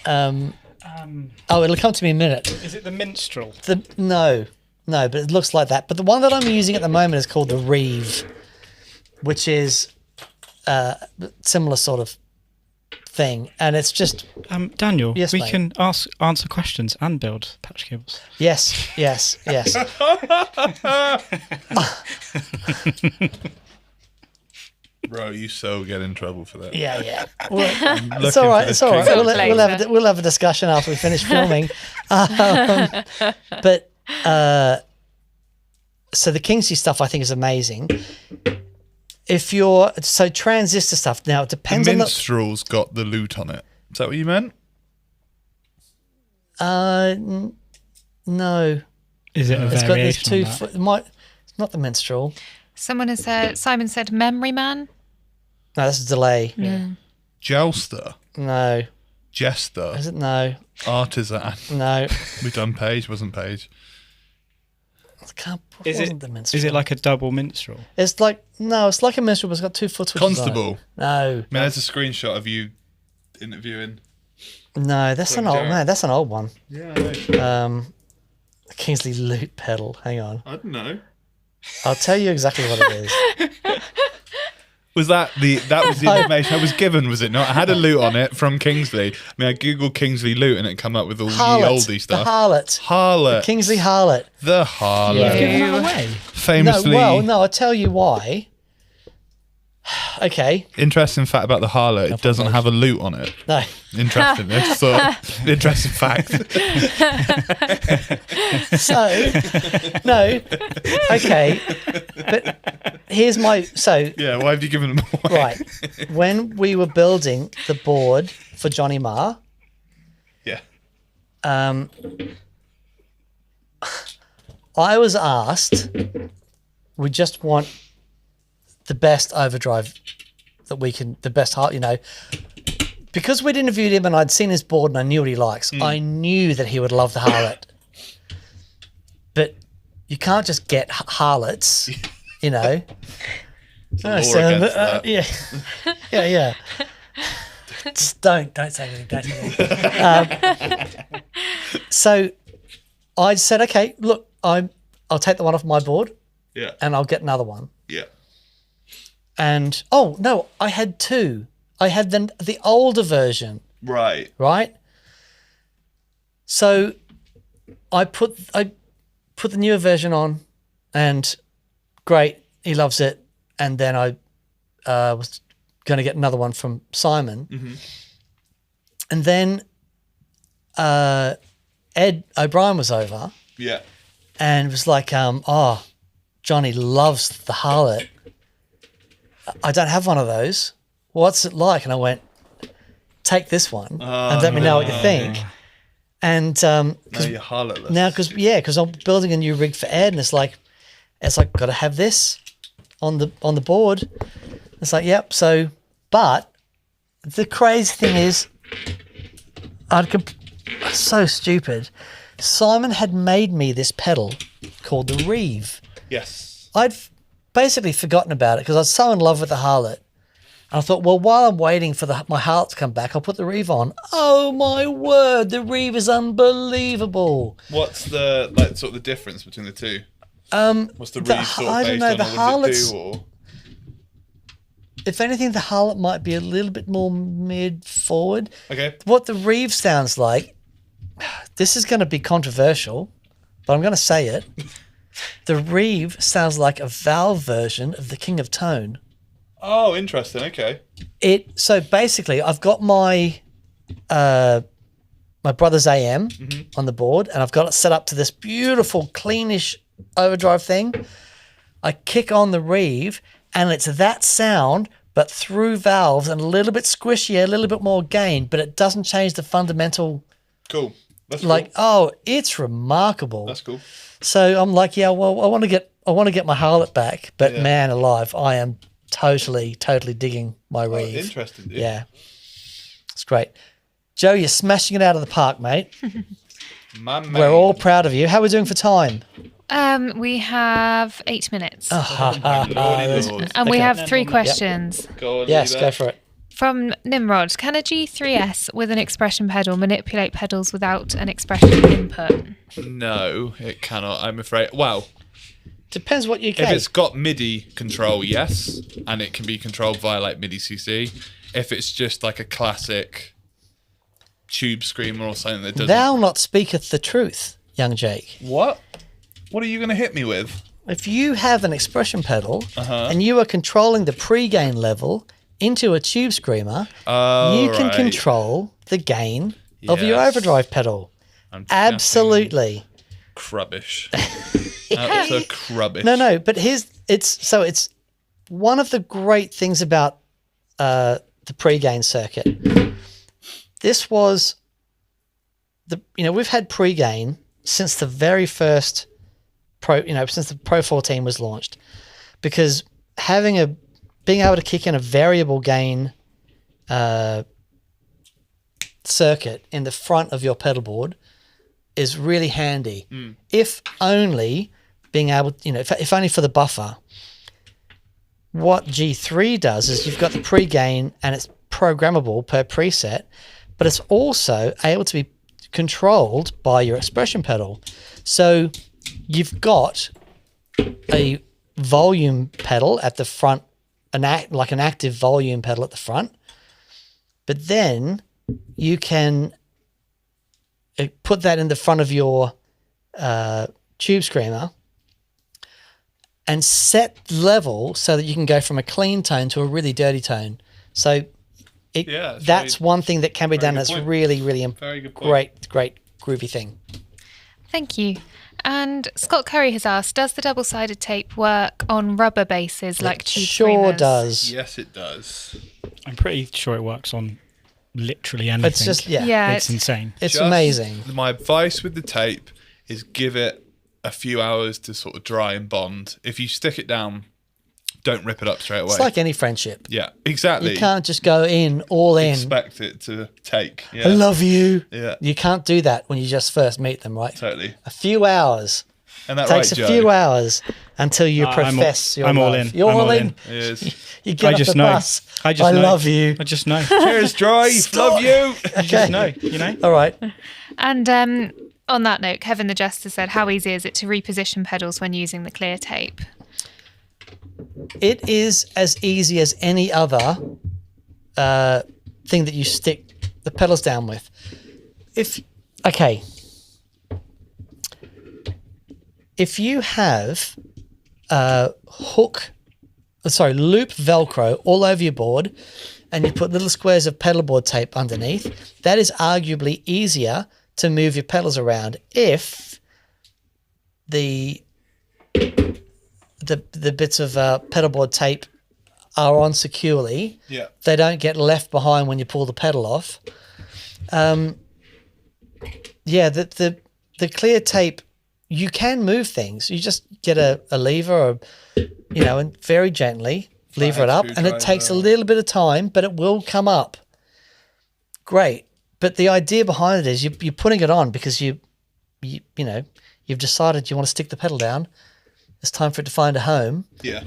It'll come to me in a minute. Is it the minstrel? No, but it looks like that. But the one that I'm using at the moment is called the Reeve, which is similar sort of thing, and it's just Daniel, Yes, we mate. can answer questions and build patch cables. yes. Bro, you so get in trouble for that. Yeah. Well, it's Looking all right. for It's the all right. king. We'll have a discussion after we finish filming. But so the Kingsley stuff I think is amazing. If you're transistor stuff now, it depends The on the. minstrel's got the lute on it. Is that what you meant? No, Is it a there's variation two. on that? It's not the minstrel. Someone has said, Simon said, Memory Man. No, that's a delay. Jouster, No, jester, is it? No, artisan. no. We've done Page, wasn't Page? It wasn't the minstrel. Is it like a double minstrel? It's like it's like a minstrel, but it's got 2 foot switches on it. Constable. No, I mean, there's a screenshot of you interviewing. no, that's an Like old. Jared. No, that's an old one. Yeah, I know. Kingsley lute pedal. Hang on, I don't know. I'll tell you exactly what it is. Was that the information I was given, was it not? I had a lute on it from Kingsley. I mean, I googled Kingsley lute and it come up with all the oldie The stuff. harlot. Harlot. Kingsley harlot. The harlot. Yeah. Give that away. Famously, I'll tell you why. Okay. interesting fact about the harlot, it doesn't have a lute on it. No. Interesting. It's sort of interesting fact. So, no. Okay. But here's my. So, Yeah, why have you given them away? right. When we were building the board for Johnny Marr, Yeah. I was asked, we just want the best overdrive that we can, the best heart, because we'd interviewed him and I'd seen his board and I knew what he likes. I knew that he would love the harlot. But you can't just get harlots, law against that. Yeah. Just don't say anything. Don't say anything. So I said, okay, look, I'll take the one off my board Yeah. and I'll get another one. Yeah. And no, I had 2. I had the older version, Right. right? So I put the newer version on, and great, he loves it. And then I was going to get another one from Simon, and then Ed O'Brien was over Yeah. and was like, Johnny loves the harlot. I don't have one of those. What's it like? And I went, take this one and let me know what you think. And Now you're harlotless. now, because I'm building a new rig for Ed, and it's like got to have this on the board. It's like, yep. So, but the crazy thing is, so stupid. Simon had made me this pedal called the Reeve. Yes. I'd basically forgotten about it because I was so in love with the harlot. And I thought, well, while I'm waiting for my harlot to come back, I'll put the Reeve on. Oh my word, the Reeve is unbelievable. What's the sort of the difference between the two? What's the Reeve sort of I don't based know, on? the Or what does it harlots- do? Or If anything, the harlot might be a little bit more mid-forward. okay. What the Reeve sounds like, this is going to be controversial, but I'm going to say it. The Reeve sounds like a valve version of the King of Tone. Oh, interesting. Okay. So basically, I've got my my brother's AM on the board, and I've got it set up to this beautiful, cleanish overdrive thing. I kick on the Reeve, and it's that sound, but through valves and a little bit squishier, a little bit more gain, but it doesn't change the fundamental. Cool. That's Like, cool. oh, it's remarkable. That's cool. So I'm like, yeah, well, I want to get my Harlot back, but Yeah. man alive, I am totally digging my Oh, Reeve. interesting, dude. Yeah, it's great. Joe, you're smashing it out of the park, mate. My man. We're all proud of you. How are we doing for time? We have 8 minutes. Lordy Lord. And we okay. have 3 questions. Go on, Yes, leave go it. for it. From Nimrod, can a G3S with an expression pedal manipulate pedals without an expression input? No, it cannot, I'm afraid. Well, Depends what you if get. it's got MIDI control, yes, and it can be controlled via like MIDI CC. If it's just like a classic tube screamer or something that doesn't. Thou not speaketh the truth, young Jake. What? What are you going to hit me with? If you have an expression pedal Uh-huh. and you are controlling the pre-gain level into a tube screamer, Oh, you can right. control the gain of your Yes. overdrive pedal. I'm Absolutely. Crubbish. Absolute crubbish. No, but it's one of the great things about the pre-gain circuit. This was we've had pre-gain since the very first since the Pro 14 was launched, because being able to kick in a variable gain circuit in the front of your pedal board is really handy. If only being able, if only for the buffer. What G3 does is you've got the pre-gain and it's programmable per preset, but it's also able to be controlled by your expression pedal. So you've got a volume pedal at the front, like an active volume pedal at the front, but then you can put that in the front of your tube screamer and set level so that you can go from a clean tone to a really dirty tone. So that's one thing that can be done. good That's point. really Very good point. great groovy thing. Thank you. And Scott Curry has asked, does the double-sided tape work on rubber bases like tube Sure screamers? does. Yes, it does. I'm pretty sure it works on literally anything. It's just Yeah, It's insane. it's Just- amazing. My advice with the tape is give it a few hours to sort of dry and bond. If you stick it down, don't rip it up straight away. It's like any friendship. Yeah, exactly. You can't just go all in. expect it to take. Yeah, I love you. Yeah. You can't do that when you just first meet them, right? totally. A few hours. And that Takes right, a Joe? few hours until you I'm profess your I'm all love. in. You're I'm all all in. in. It is. You get I off just the know. bus. I just know. love you. I just know. Cheers, Drive. Stop. Love you. I just know. You know. All right. And on that note, Kevin the Jester said, how easy is it to reposition pedals when using the clear tape? It is as easy as any other thing that you stick the pedals down with. If you have loop Velcro all over your board, and you put little squares of pedalboard tape underneath, that is arguably easier to move your pedals around if the bits of pedalboard tape are on securely. Yeah. They don't get left behind when you pull the pedal off. The clear tape, you can move things. You just get a lever or, and very gently lever it up, and it takes a little bit of time, but it will come up. Great. But the idea behind it is you're putting it on because you've decided you want to stick the pedal down. It's time for it to find a home. Yeah.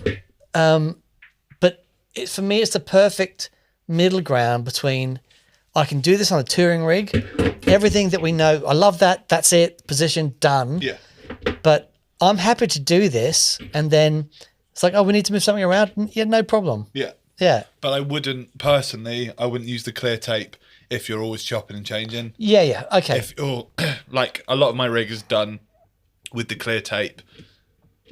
But for me, it's the perfect middle ground between I can do this on a touring rig, everything that we know. I love that. That's it. Position done. Yeah. But I'm happy to do this, and then it's like, oh, we need to move something around. Yeah, no problem. Yeah. Yeah. But I wouldn't use the clear tape if you're always chopping and changing. Yeah. Okay. If you're like a lot of my rig is done with the clear tape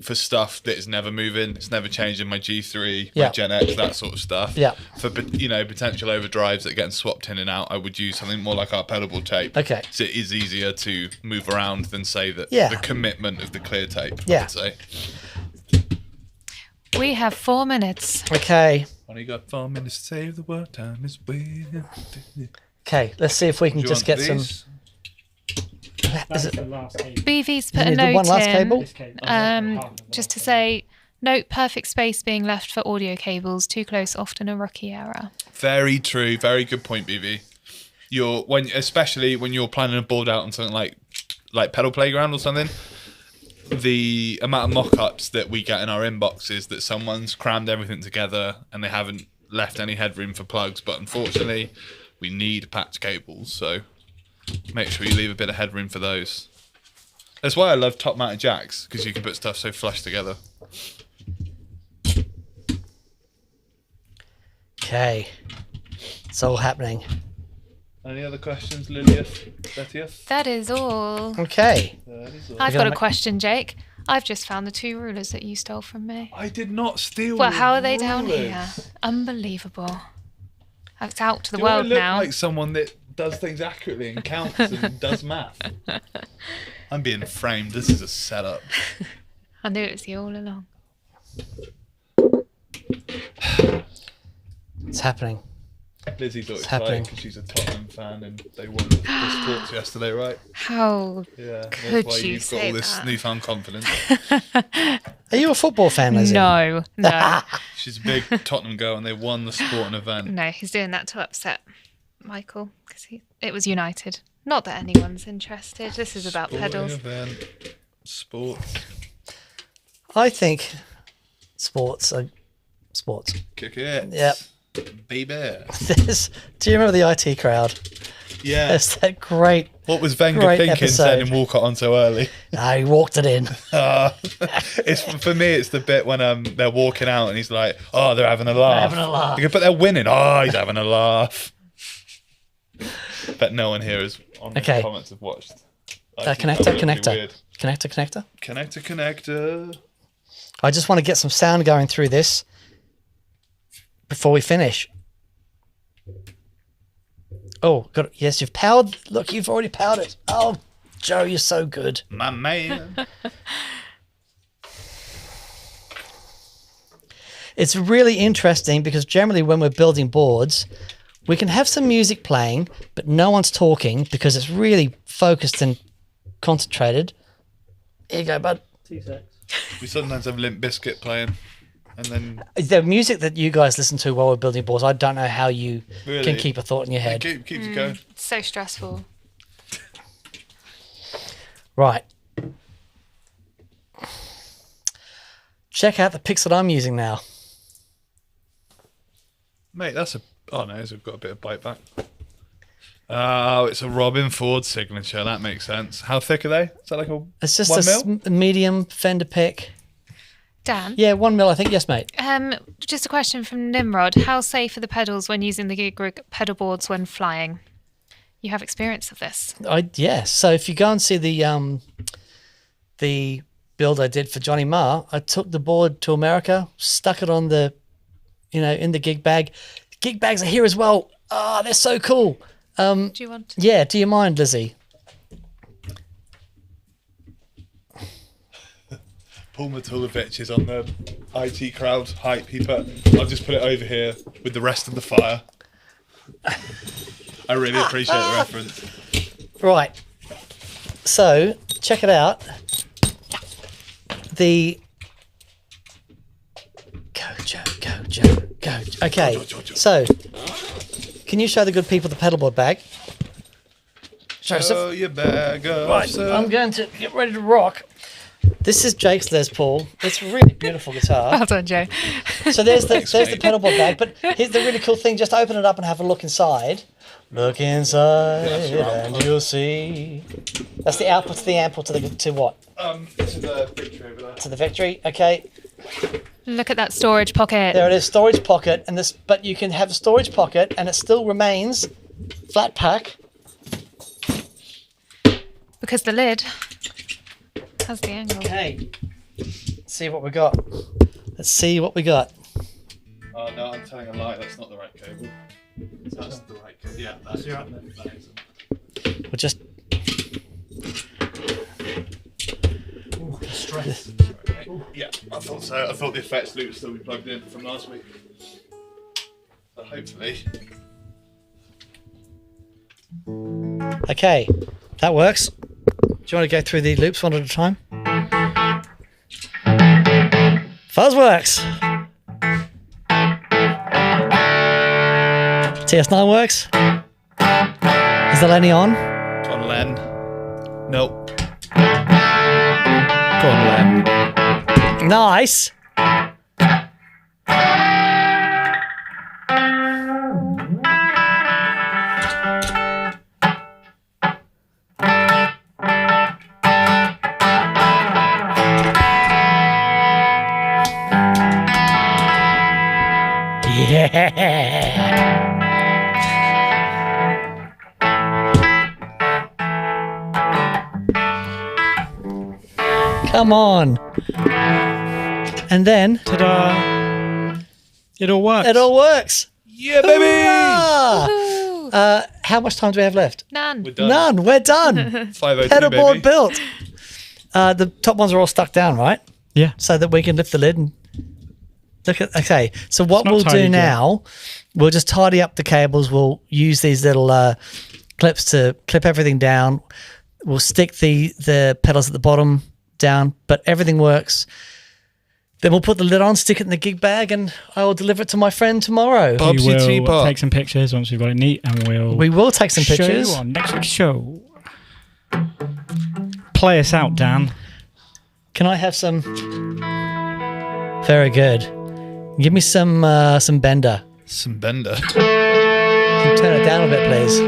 for stuff that is never moving, it's never changing. My G3, Yeah. my Gen X, that sort of stuff. Yeah. For potential overdrives that are getting swapped in and out, I would use something more like our pedalboard tape. Okay. So it is easier to move around than say that Yeah. the commitment of the clear tape. Yeah. I would say. We have 4 minutes. Okay. Only got 4 minutes to save the world. Time is waiting. Okay. Let's see if we can Do you just want get some. these? Is it? the last cable. BV's put You a need the note one last in, cable? just to say, note perfect space being left for audio cables. Too close, often a rookie error. Very true. Very good point, BB. Especially when you're planning a board out on something like Pedal Playground or something. The amount of mock-ups that we get in our inboxes that someone's crammed everything together and they haven't left any headroom for plugs, but unfortunately we need patch cables, so make sure you leave a bit of headroom for those. That's why I love top mounted jacks, because you can put stuff so flush together. Okay. It's all happening. Any other questions, Lilius? Bettius? That is all. Okay. That is all. I've gonna got a make- question, Jake. I've just found the 2 rulers that you stole from me. I did not steal. Well, how your are they down rulers. here? Unbelievable. It's out to the Do world I look now. like someone that does things accurately and counts and does math? I'm being framed. This is a setup. I knew it was you all along. It's happening. Lizzie thought It's it's happening. because she's a Tottenham fan and they won the sports yesterday, right? How Yeah, Could that's why you you've got say all this that? newfound confidence. Are you a football fan, Lizzie? No, no, She's a big Tottenham girl and they won the sporting event. no. He's doing that to upset Michael because it was United. Not that anyone's interested. This is about Sporting pedals. event, sports, I think sports are sports. kick it. Yep. Baby. Do you remember the IT crowd? Yeah. There's that great. What was Wenger Great thinking episode. sending Walcott on so early? He walked it in. It's for me. It's the bit when they're walking out and he's like, "Oh, they're having a laugh." having a laugh. But they're winning. Oh, he's having a laugh. But no one here is on Okay. the comments have watched. I think Connector, that would be connector. weird. Connector. Connector. I just want to get some sound going through this before we finish. Oh, got it. Yes, you've powered. Look, you've already powered it. Oh, Joe, you're so good. My man. It's really interesting because generally when we're building boards, we can have some music playing, but no one's talking because it's really focused and concentrated. Here you go, bud. We sometimes have Limp Bizkit playing, and then The music that you guys listen to while we're building boards, I don't know how you Really? can keep a thought in your head. keeps you going. It's so stressful. Right. Check out the picks that I'm using now. Mate, that's a. Oh no, we've got a bit of bite back. Oh, it's a Robin Ford signature. That makes sense. How thick are they? Is that like a It's just 1 mil? a medium Fender pick. Dan, Yeah, 1 mil, I think. Yes, mate. just a question from Nimrod. How safe are the pedals when using the gig rig pedal boards when flying? You have experience of this. Yeah. So if you go and see the build I did for Johnny Marr, I took the board to America, stuck it on the, in the gig bag. Gig bags are here as well. Oh, they're so cool. Do you want? Yeah. Do you mind, Lizzie? Paul Matulovic is on the IT crowd hype. I'll just put it over here with the rest of the fire. I really appreciate the reference. Right. So check it out. The go Joe. Okay. So can you show the good people the pedalboard bag? Joseph. Oh, your bag of Right. sir. I'm going to get ready to rock. This is Jake's Les Paul. It's a really beautiful guitar. Well done, Joe. So there's the Thanks, there's the mate. pedalboard bag. But here's the really cool thing. Just open it up and have a look inside. Look inside and you'll see. That's the output to the amp or to what? To the picture over there. To the Victory. Okay. Look at that storage pocket. There it is, storage pocket, and this. But you can have a storage pocket, and it still remains flat pack. Because the lid has the angle. Okay. Let's see what we got. Let's see what we got. Oh no, I'm telling a lie. That's not the right cable. That's the right cable. Yeah, that's right. That is. We'll just. Stress. Yeah, I thought so. I thought the effects loop would still be plugged in from last week. So hopefully. Okay, that works. Do you want to go through the loops one at a time? Fuzz works. TS9 works. Is the Lenny on? On Len. Nope. Go on, Len. Nice. Yeah. Come on. And then Ta-da! It all works. it all works. Yeah, baby! Hurrah! Woohoo! How much time do we have left? None. We're done. None. We're done. 502, Pedalboard baby. built. The top ones are all stuck down, right? Yeah. So that we can lift the lid and look at. Okay, so what not we'll tidy do yet. now, we'll just tidy up the cables. We'll use these little clips to clip everything down. We'll stick the pedals at the bottom down, but everything works. Then we'll put the lid on, stick it in the gig bag, and I will deliver it to my friend tomorrow. Bob- We Bobsy will Teapot. take some pictures once we've got it neat, and We will take some show pictures. you on next week's show. Play us out, Dan. Can I have some? Very good. Give me some bender. Some bender. Can you turn it down a bit, please?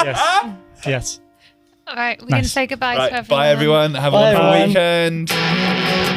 Yes. Yes. All right, we can Nice. say goodbye to Right, everyone. bye everyone. Have a Bye, wonderful everyone. weekend.